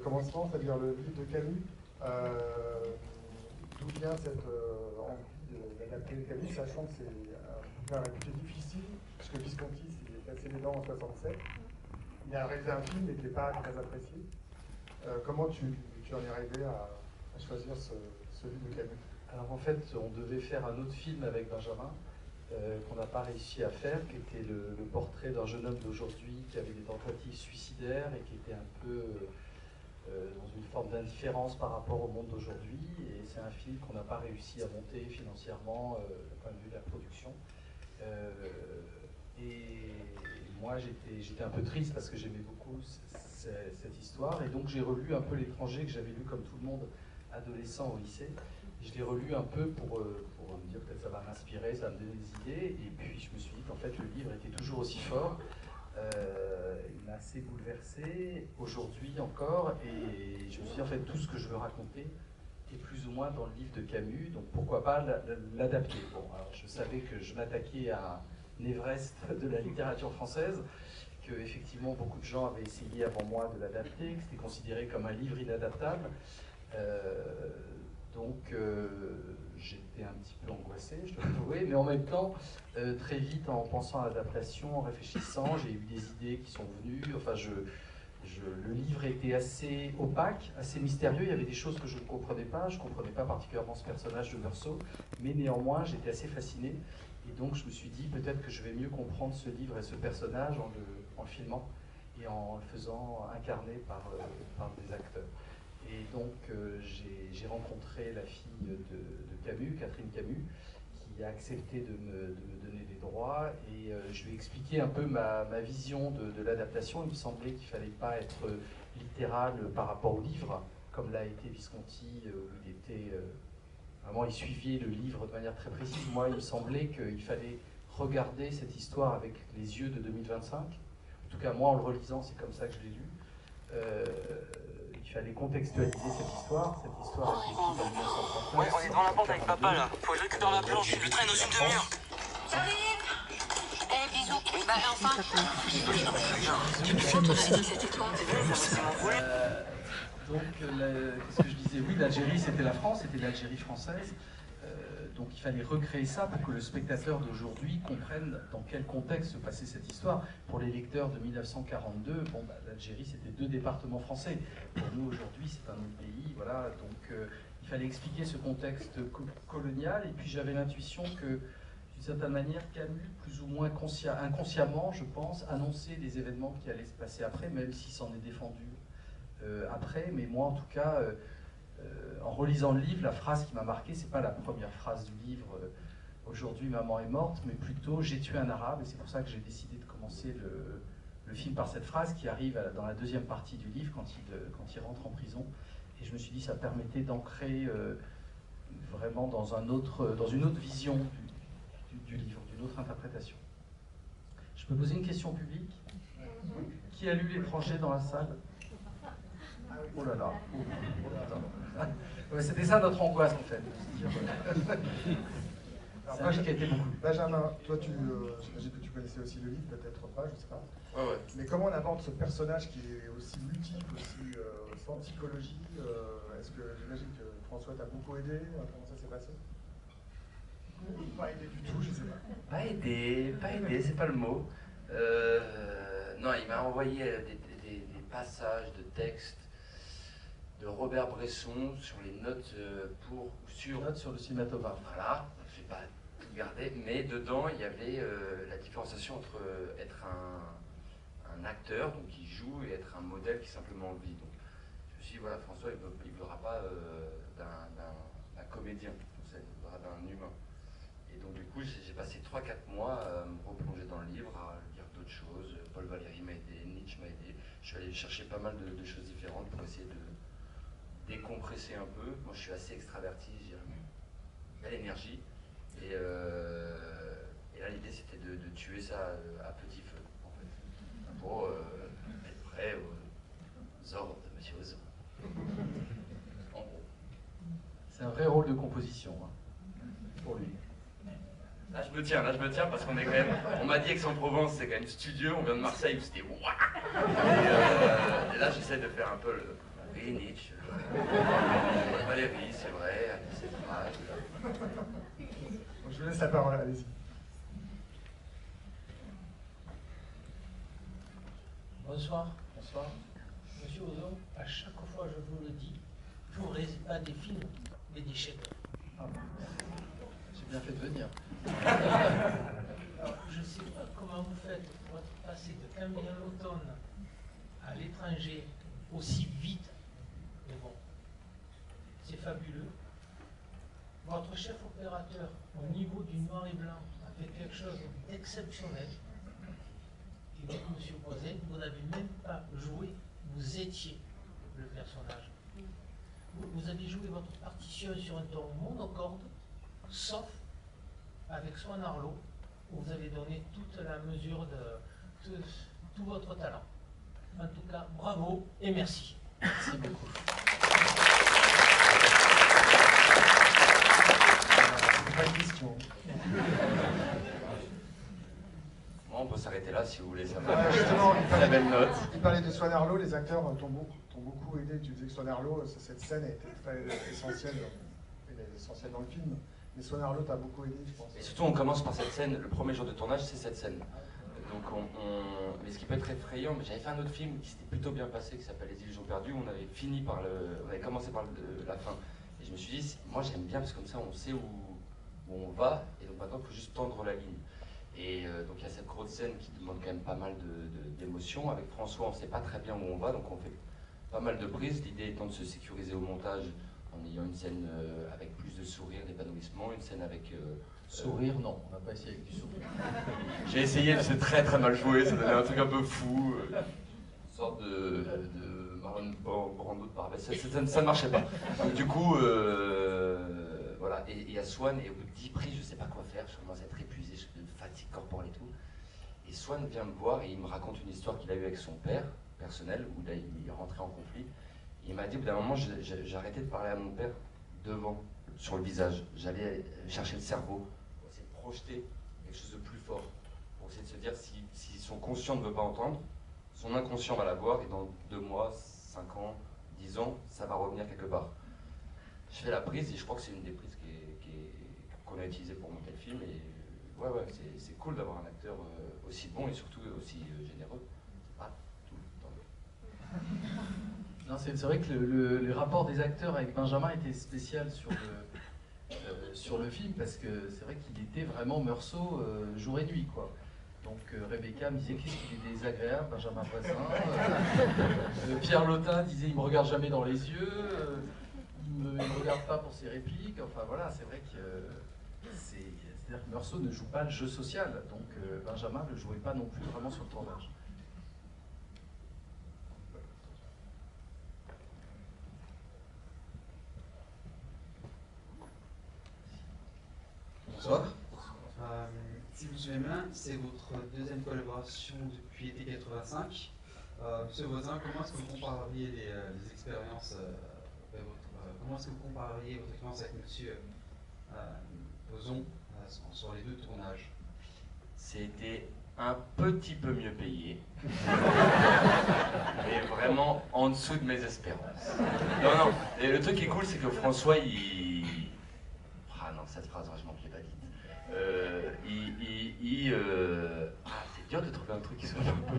commencement, c'est-à-dire le livre de Camus. D'où vient cette envie d'adapter Camus, sachant que c'est un réputé difficile, puisque Visconti s'est cassé les dents en 67. Il a réalisé un film mais qui n'est pas très apprécié. Comment tu en es arrivé à choisir ce livre de Camus? Alors en fait, on devait faire un autre film avec Benjamin, qu'on n'a pas réussi à faire, qui était le portrait d'un jeune homme d'aujourd'hui qui avait des tentatives suicidaires et qui était un peu dans une forme d'indifférence par rapport au monde d'aujourd'hui. Et c'est un film qu'on n'a pas réussi à monter financièrement du point de vue de la production. Et moi, j'étais un peu triste parce que j'aimais beaucoup cette histoire. Et donc j'ai relu un peu L'étranger que j'avais lu comme tout le monde, adolescent au lycée. Je l'ai relu un peu pour me dire peut-être ça va m'inspirer, ça va me donner des idées. Et puis je me suis dit qu'en fait le livre était toujours aussi fort. Il m'a assez bouleversé aujourd'hui encore. Et je me suis dit en fait tout ce que je veux raconter est plus ou moins dans le livre de Camus. Donc pourquoi pas l'adapter. Bon, alors je savais que je m'attaquais à un Everest de la littérature française, que effectivement beaucoup de gens avaient essayé avant moi de l'adapter, que c'était considéré comme un livre inadaptable. Donc j'étais un petit peu angoissé, je dois l'avouer, mais en même temps, très vite en pensant à l'adaptation, en réfléchissant, j'ai eu des idées qui sont venues. Enfin, le livre était assez opaque, assez mystérieux, il y avait des choses que je ne comprenais pas, je ne comprenais pas particulièrement ce personnage de Meursault, mais néanmoins j'étais assez fasciné, et donc je me suis dit peut-être que je vais mieux comprendre ce livre et ce personnage en le filmant et en le faisant incarner par des acteurs. Et donc j'ai rencontré la fille de Camus, Catherine Camus, qui a accepté de me donner des droits, et je lui ai expliqué un peu ma vision de l'adaptation. Il me semblait qu'il ne fallait pas être littéral par rapport au livre, comme l'a été Visconti, où il était vraiment, il suivait le livre de manière très précise. Moi, il me semblait qu'il fallait regarder cette histoire avec les yeux de 2025. En tout cas, moi, en le relisant, c'est comme ça que je l'ai lu. Il fallait contextualiser cette histoire. Cette histoire a été écrite en 1939. Ouais, on est devant la porte avec papa là. Faut que je récupère la planche, je le traîne dans une demi-heure. J'arrive. Eh, bisous. Bah, enfin. Donc, qu'est-ce que je disais? Oui, l'Algérie, c'était la France, c'était l'Algérie française. Donc il fallait recréer ça pour que le spectateur d'aujourd'hui comprenne dans quel contexte se passait cette histoire. Pour les lecteurs de 1942, bon, bah, l'Algérie c'était 2 départements français. Pour nous aujourd'hui c'est un autre pays, voilà. Donc il fallait expliquer ce contexte colonial. Et puis j'avais l'intuition que, d'une certaine manière, Camus, plus ou moins inconsciemment, je pense, annonçait les événements qui allaient se passer après, même s'il s'en est défendu après. Mais moi en tout cas, en relisant le livre, la phrase qui m'a marqué, c'est pas la première phrase du livre, aujourd'hui maman est morte, mais plutôt j'ai tué un arabe. Et c'est pour ça que j'ai décidé de commencer le film par cette phrase qui arrive dans la deuxième partie du livre, quand il rentre en prison. Et je me suis dit ça permettait d'ancrer vraiment dans une autre vision du livre, d'une autre interprétation. Je peux poser une question publique? Qui a lu L'étranger dans la salle? Oh là là, ouais, c'était ça notre angoisse en fait. C'est un livre qui a été beaucoup. Benjamin, toi, j'imagine que tu connaissais aussi le livre, peut-être pas, je sais pas. Ouais. Mais comment on aborde ce personnage qui est aussi multiple, aussi sans psychologie? Est-ce que j'imagine que François t'a beaucoup aidé? Comment ça s'est passé? Pas aidé du tout, je sais pas. Pas aidé, c'est pas le mot. Non, il m'a envoyé des passages de textes de Robert Bresson sur les notes Notes sur le cinématographe. Voilà, je vais pas tout garder, mais dedans il y avait la différenciation entre être un acteur, donc qui joue, et être un modèle qui simplement vit. Donc je me suis dit, voilà, François il ne voudra pas d'un comédien, il voudra d'un humain. Et donc du coup j'ai passé 3-4 mois à me replonger dans le livre, à lire d'autres choses. Paul Valéry m'a aidé, Nietzsche m'a aidé. Je suis allé chercher pas mal de choses différentes pour essayer de décompresser un peu. Moi je suis assez extraverti, j'ai belle énergie. Et là l'idée c'était de tuer ça à petit feu, en fait, pour être prêt aux ordres de Monsieur Ozon. En gros. C'est un vrai rôle de composition pour lui. Là je me tiens parce qu'on est quand même. On m'a dit Aix-en-Provence c'est quand même studieux, on vient de Marseille où c'était ouah. Et là j'essaie de faire un peu le. Oui, Nietzsche. Valérie, c'est vrai, c'est vrai. Donc, je vous laisse la parole, allez-y. Bonsoir. Bonsoir. Monsieur Ozon, à chaque fois je vous le dis, vous ne réalisez pas des films, mais des chefs-d'œuvre. Ah, j'ai bien fait de venir. Alors, je ne sais pas comment vous faites pour être passé de Camille l'automne à l'étranger aussi vite, mais bon, c'est fabuleux. Votre chef opérateur, au niveau du noir et blanc, a fait quelque chose d'exceptionnel. Et vous, monsieur Poiset, vous n'avez même pas joué, vous étiez le personnage. Vous avez joué votre partition sur un ton monocorde, sauf avec Swan Arlo, où vous avez donné toute la mesure de tout votre talent. En tout cas, bravo et merci. Merci beaucoup. Pas de question. Bon, on peut s'arrêter là si vous voulez. Ça Justement, la belle note. il parlait de Swan Arlo, les acteurs t'ont beaucoup aidé. Tu disais que Swan Arlo, cette scène a été très essentielle, dans le film. Mais Swan Arlo t'a beaucoup aidé, je pense. Et surtout, on commence par cette scène. Le premier jour de tournage, c'est cette scène. Donc, mais ce qui peut être effrayant, mais j'avais fait un autre film qui s'était plutôt bien passé, qui s'appelle Les Illusions Perdues. On avait commencé par la fin. Et je me suis dit, moi j'aime bien parce que comme ça, on sait où on va. Et donc maintenant, il faut juste tendre la ligne. Et donc il y a cette grosse scène qui demande quand même pas mal d'émotions. Avec François, on ne sait pas très bien où on va, donc on fait pas mal de prises. L'idée étant de se sécuriser au montage en ayant une scène avec plus de sourire, d'épanouissement, une scène avec... Sourire, non, on n'a pas essayé avec du sourire. J'ai essayé, c'est très très mal joué, ça donnait un truc un peu fou, une sorte de Marlon Brando de Parabelle, ça ne marchait pas. Donc, du coup, voilà, et il y a Swan, et au bout de 10 prises, je ne sais pas quoi faire, je commence à être épuisé, j'ai une fatigue corporelle et tout. Et Swan vient me voir et il me raconte une histoire qu'il a eue avec son père, personnel, où là il est rentré en conflit. Et il m'a dit, au bout d'un moment, j'ai arrêté de parler à mon père devant, sur le visage. J'allais chercher le cerveau, pour essayer de projeter quelque chose de plus fort, pour essayer de se dire si son conscient ne veut pas entendre, son inconscient va l'avoir, et dans 2 mois, 5 ans, 10 ans, ça va revenir quelque part. Je fais la prise, et je crois que c'est une des prises qu'on a utilisées pour monter le film, et ouais, c'est cool d'avoir un acteur aussi bon et surtout aussi généreux. Ah, tout le temps. Non, c'est vrai que le rapport des acteurs avec Benjamin était spécial sur le film, parce que c'est vrai qu'il était vraiment Meursault jour et nuit, quoi. Donc Rebecca me disait qu'est-ce qu'il est désagréable, Benjamin Voisin. Pierre Lotin disait il me regarde jamais dans les yeux, il me regarde pas pour ses répliques. Enfin voilà, c'est vrai que c'est-à-dire que Meursault ne joue pas le jeu social, donc Benjamin ne le jouait pas non plus vraiment sur le tournage. Bonsoir. Si vous vous souvenez bien, c'est votre deuxième collaboration depuis été 85. Monsieur Voisin, comment est-ce que vous compareriez les expériences comment est-ce que vous compareriez votre expérience avec Monsieur Ozon sur les 2 tournages? C'était un petit peu mieux payé, mais vraiment en dessous de mes espérances. Non, et le truc qui est cool, c'est que François, ah non, cette phrase, je m'en plais pas vite. C'est dur de trouver un truc qui soit un peu...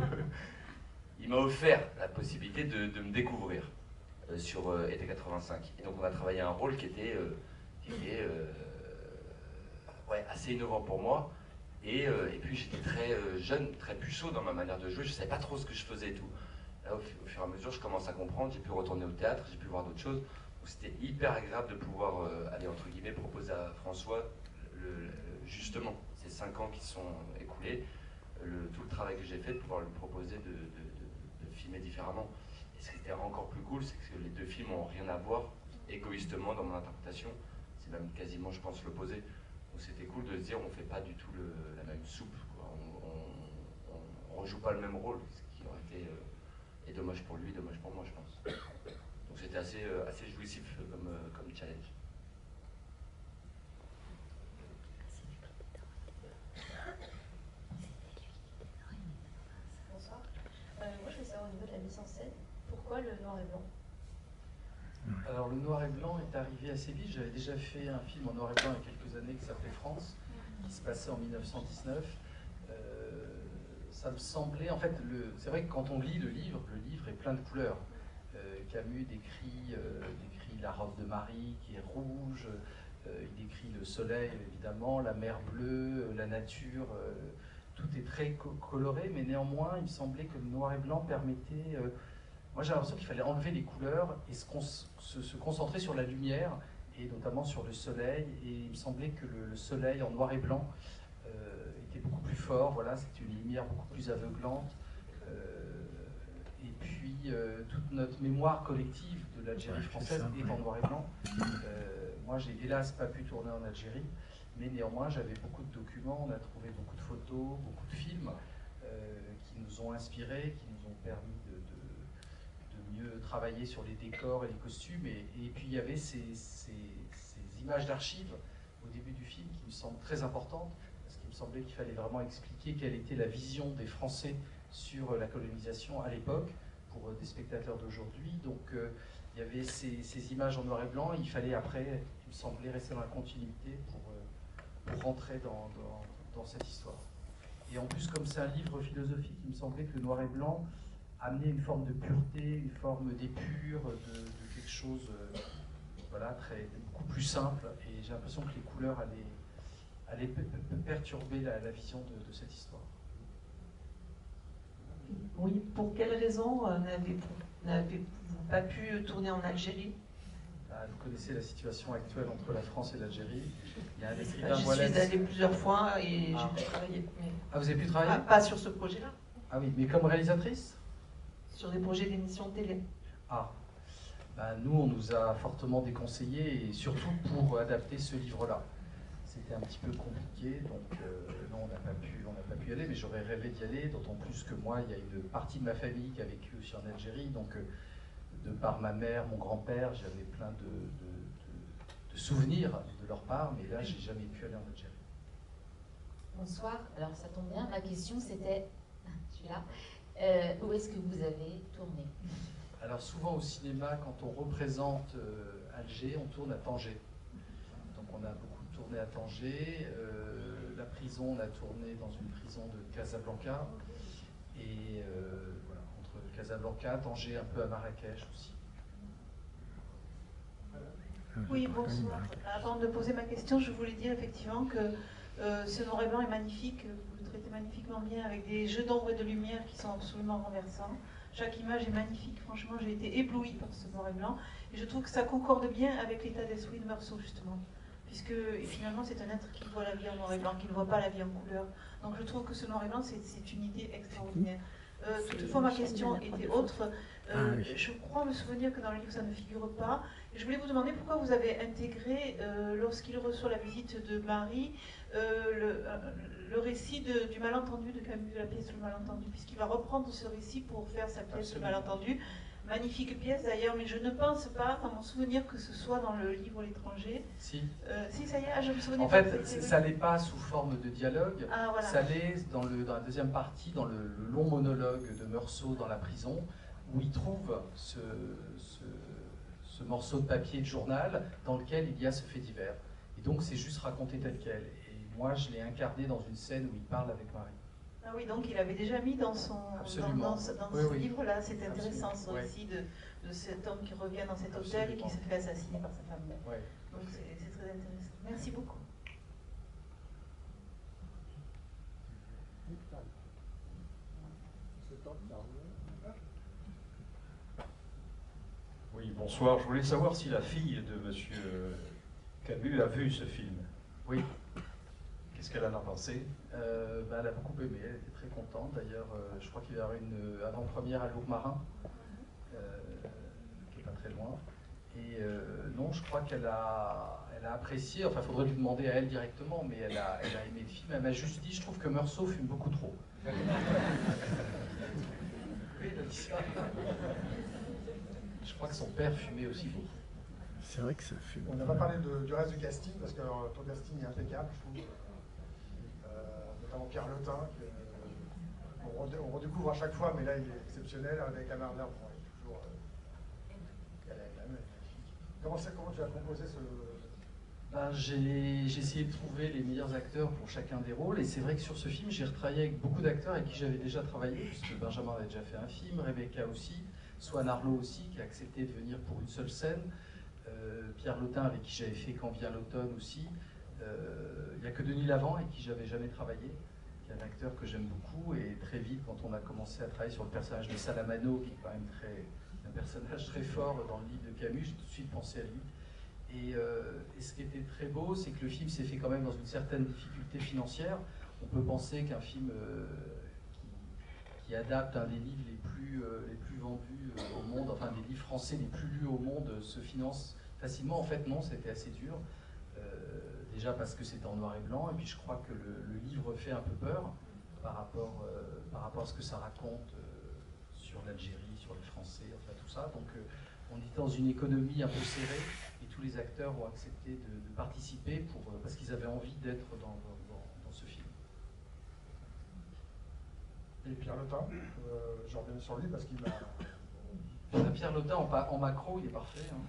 Il m'a offert la possibilité de me découvrir sur été 85. Et donc on a travaillé un rôle qui était assez innovant pour moi. Et puis j'étais très jeune, très puceau dans ma manière de jouer, je ne savais pas trop ce que je faisais et tout. Là, au fur et à mesure, je commence à comprendre, j'ai pu retourner au théâtre, j'ai pu voir d'autres choses. Donc c'était hyper agréable de pouvoir aller, entre guillemets, proposer à François, justement, ces 5 ans qui sont écoulés, tout le travail que j'ai fait, de pouvoir lui proposer de filmer différemment. Et ce qui était encore plus cool, c'est que les 2 films n'ont rien à voir, égoïstement, dans mon interprétation. C'est même quasiment, je pense, l'opposé. Donc c'était cool de se dire, on ne fait pas du tout la même soupe, quoi. On rejoue pas le même rôle, ce qui aurait été et dommage pour lui, dommage pour moi, je pense. Donc c'était assez jouissif comme challenge. Bonsoir. Moi, je veux savoir au niveau de la mise en scène, pourquoi le noir et blanc? Alors le noir et blanc est arrivé assez vite. J'avais déjà fait un film en noir et blanc il y a quelques années qui s'appelait France, qui se passait en 1919. Ça me semblait, en fait, c'est vrai que quand on lit le livre est plein de couleurs. Camus décrit la robe de Marie qui est rouge, il décrit le soleil évidemment, la mer bleue, la nature, tout est très coloré, mais néanmoins il me semblait que le noir et blanc permettait, moi j'ai l'impression qu'il fallait enlever les couleurs et se concentrer sur la lumière, et notamment sur le soleil, et il me semblait que le soleil en noir et blanc était beaucoup plus fort, voilà, c'est une lumière beaucoup plus aveuglante. Et puis toute notre mémoire collective de l'Algérie française est en noir et blanc. Moi, j'ai hélas pas pu tourner en Algérie, mais néanmoins, j'avais beaucoup de documents, on a trouvé beaucoup de photos, beaucoup de films qui nous ont inspirés, qui nous ont permis de mieux travailler sur les décors et les costumes. Et puis, il y avait ces images d'archives au début du film qui me semblent très importantes, parce qu'il me semblait qu'il fallait vraiment expliquer quelle était la vision des Français sur la colonisation à l'époque, pour des spectateurs d'aujourd'hui. Donc il y avait ces images en noir et blanc, il fallait après, il me semblait, rester dans la continuité pour rentrer dans cette histoire. Et en plus, comme c'est un livre philosophique, il me semblait que le noir et blanc amenait une forme de pureté, une forme d'épure, de quelque chose voilà, beaucoup plus simple, et j'ai l'impression que les couleurs allaient perturber la vision de cette histoire. Oui, pour quelles raisons n'avez-vous pas pu tourner en Algérie? Vous connaissez la situation actuelle entre la France et l'Algérie. Il y a un J'y écrivain suis allée plusieurs fois et j'ai pu travailler. Mais... Ah, vous avez pu travailler? Pas sur ce projet-là. Ah oui, mais comme réalisatrice? Sur des projets d'émissions télé. Ah, nous, on nous a fortement déconseillé, et surtout pour adapter ce livre-là. C'était un petit peu compliqué, donc non, on n'a pas pu y aller, mais j'aurais rêvé d'y aller, d'autant plus que moi, il y a une partie de ma famille qui a vécu aussi en Algérie, donc de par ma mère, mon grand-père, j'avais plein de souvenirs de leur part, mais là, j'ai jamais pu aller en Algérie. Bonsoir, alors ça tombe bien, ma question c'était, je suis là, où est-ce que vous avez tourné? Alors souvent au cinéma, quand on représente Alger, on tourne à Tanger. Donc on a beaucoup tourné à Tanger, la prison, on a tourné dans une prison de Casablanca, et voilà, entre Casablanca, Tanger, un peu à Marrakech aussi. Oui, bonsoir. Avant de poser ma question, je voulais dire effectivement que ce noir et blanc est magnifique, vous le traitez magnifiquement bien, avec des jeux d'ombre et de lumière qui sont absolument renversants. Chaque image est magnifique, franchement j'ai été éblouie par ce noir et blanc, et je trouve que ça concorde bien avec l'état d'esprit de Meursault justement, puisque finalement c'est un être qui voit la vie en noir et blanc, qui ne voit pas la vie en couleur. Donc je trouve que ce noir et blanc c'est une idée extraordinaire. Toutefois ma question était autre. Je crois me souvenir que dans le livre ça ne figure pas. Je voulais vous demander pourquoi vous avez intégré, lorsqu'il reçoit la visite de Marie, le récit du malentendu de Camus, de la pièce Le Malentendu, puisqu'il va reprendre ce récit pour faire sa pièce Le Malentendu. Magnifique pièce d'ailleurs, mais je ne pense pas, dans mon souvenir, que ce soit dans le livre L'étranger. Si. Si, ça y est, je me souvenais. En fait, ça n'est pas sous forme de dialogue, voilà. Ça l'est dans la deuxième partie, dans le long monologue de Meursault dans la prison, où il trouve ce morceau de papier de journal dans lequel il y a ce fait divers. Et donc c'est juste raconté tel quel. Et moi je l'ai incarné dans une scène où il parle avec Marie. Ah oui, donc il avait déjà mis dans ce livre-là, c'est intéressant, ce récit de cet homme qui revient dans cet hôtel et qui se fait assassiner par sa femme. Donc c'est très intéressant. Merci beaucoup. Oui, bonsoir. Je voulais savoir si la fille de Monsieur Camus a vu ce film. Oui. Qu'est-ce qu'elle en a pensé? Elle a beaucoup aimé, elle était très contente. D'ailleurs, je crois qu'il y aura une avant-première à Lourmarin, qui n'est pas très loin. Et non, je crois qu'elle a apprécié, enfin il faudrait lui demander à elle directement, mais elle a aimé le film. Elle m'a juste dit, je trouve que Meursault fume beaucoup trop. Oui, elle a dit ça. Je crois que son père fumait aussi beaucoup. C'est vrai que ça fume. On n'a pas parlé du reste du casting, parce que ton casting est impeccable, je trouve. Notamment Pierre Letin, on redécouvre à chaque fois, mais là il est exceptionnel, avec Amar Verbe, toujours... elle est quand même magnifique. comment tu as composé ce... Ben, j'ai essayé de trouver les meilleurs acteurs pour chacun des rôles, et c'est vrai que sur ce film, j'ai retravaillé avec beaucoup d'acteurs avec qui j'avais déjà travaillé, puisque Benjamin avait déjà fait un film, Rebecca aussi, Swan Arlo aussi, qui a accepté de venir pour une seule scène, Pierre Lotin, avec qui j'avais fait Quand vient l'automne aussi. Il n'y a que Denis Lavant, avec qui j'avais jamais travaillé, qui est un acteur que j'aime beaucoup, et très vite, quand on a commencé à travailler sur le personnage de Salamano, qui est quand même un personnage très fort dans le livre de Camus, j'ai tout de suite pensé à lui. Et ce qui était très beau, c'est que le film s'est fait quand même dans une certaine difficulté financière. On peut penser qu'un film qui adapte un des livres les plus vendus au monde, enfin des livres français les plus lus au monde, se finance facilement. En fait, non, c'était assez dur. Déjà parce que c'était en noir et blanc, et puis je crois que le livre fait un peu peur par rapport à ce que ça raconte sur l'Algérie, sur les Français, enfin tout ça. Donc on était dans une économie un peu serrée, et tous les acteurs ont accepté de participer parce qu'ils avaient envie d'être dans ce film. Et Pierre Lotin, je reviens sur lui parce qu'il m'a... Pierre Lotin en macro, il est parfait. Hein.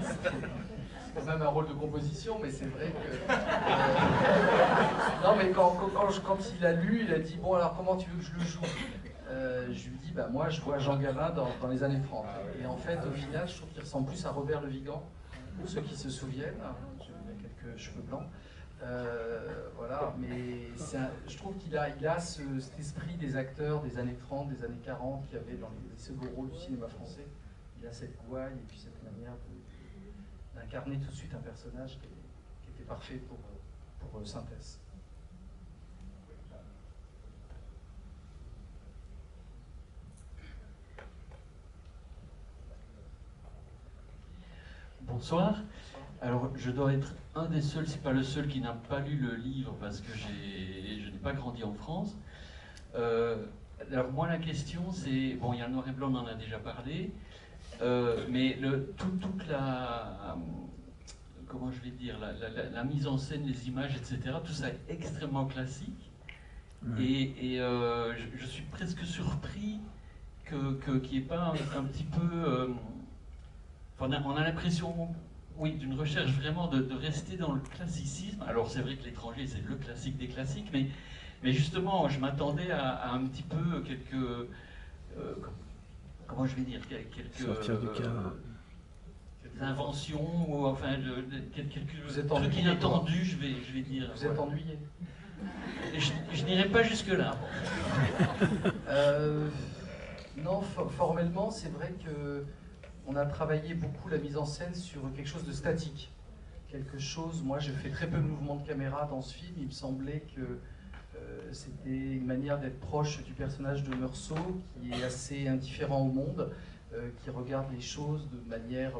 C'est quand même un rôle de composition, mais c'est vrai que... Non, mais quand il a lu, il a dit « Bon, alors comment tu veux que je le joue ?» Je lui dis bah, « Moi, je vois Jean Gabin dans les années 30. » Et en fait, au final, je trouve qu'il ressemble plus à Robert Le Vigan, pour ceux qui se souviennent. Il a quelques cheveux blancs. Voilà, mais je trouve qu'il a cet esprit des acteurs des années 30, des années 40 qu'il y avait dans les seconds rôles du cinéma français. Il a cette gouaille et puis cette manière d'incarner tout de suite un personnage qui était parfait pour Synthèse. Bonsoir. Alors, je dois être un des seuls, si pas le seul, qui n'a pas lu le livre parce que je n'ai pas grandi en France. Alors, moi, la question, c'est... Bon, il y a le noir et blanc, on en a déjà parlé, mais toute la... Comment je vais dire, la mise en scène, les images, etc., tout ça est extrêmement classique. Ouais. Et je suis presque surpris qu'il n'y ait pas un petit peu... on a l'impression... Oui, d'une recherche vraiment de rester dans le classicisme. Alors c'est vrai que l'étranger c'est le classique des classiques, mais justement je m'attendais à un petit peu quelques... comment je vais dire, quelques inventions, ou enfin quelques trucs inattendus, je vais dire. Vous êtes ennuyé. Je n'irai pas jusque-là. Non, formellement c'est vrai que on a travaillé beaucoup la mise en scène sur quelque chose de statique. Quelque chose, moi j'ai fait très peu de mouvements de caméra dans ce film, il me semblait que c'était une manière d'être proche du personnage de Meursault, qui est assez indifférent au monde, qui regarde les choses de manière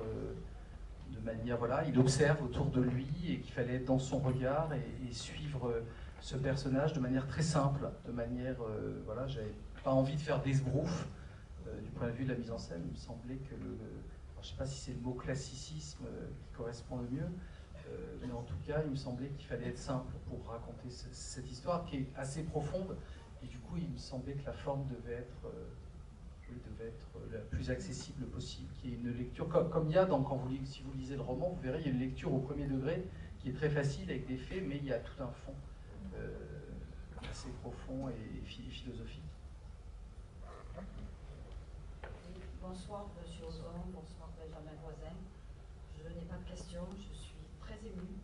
voilà, il observe autour de lui, et qu'il fallait être dans son regard et suivre ce personnage de manière très simple, de manière, voilà, j'avais pas envie de faire d'esbrouf. Du point de vue de la mise en scène, il me semblait que je ne sais pas si c'est le mot classicisme qui correspond le mieux, mais en tout cas, il me semblait qu'il fallait être simple pour raconter cette histoire qui est assez profonde, et du coup, il me semblait que la forme devait être la plus accessible possible, qu'il y ait une lecture, comme il y a si vous lisez le roman, vous verrez, il y a une lecture au premier degré qui est très facile avec des faits, mais il y a tout un fond assez profond et philosophique. Bonsoir, Monsieur Ozon, bonsoir, Benjamin Voisin. Je n'ai pas de questions, je suis très émue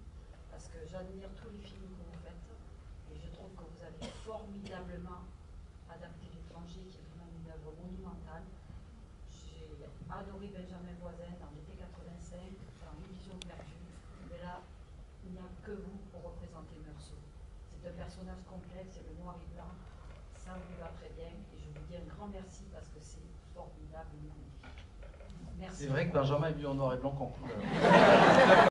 parce que j'admire tous les films que vous faites et je trouve que vous avez formidablement adapté L'étranger, qui est vraiment une œuvre monumentale. J'ai adoré Benjamin Voisin dans l'été 85, dans Illusion perdue, mais là, il n'y a que vous pour représenter Meursault. C'est un personnage complexe, c'est le noir et blanc, ça vous va très bien et je vous dis un grand merci parce que c'est formidable et magnifique. Merci. C'est vrai que Benjamin est vu en noir et blanc qu'en couleur.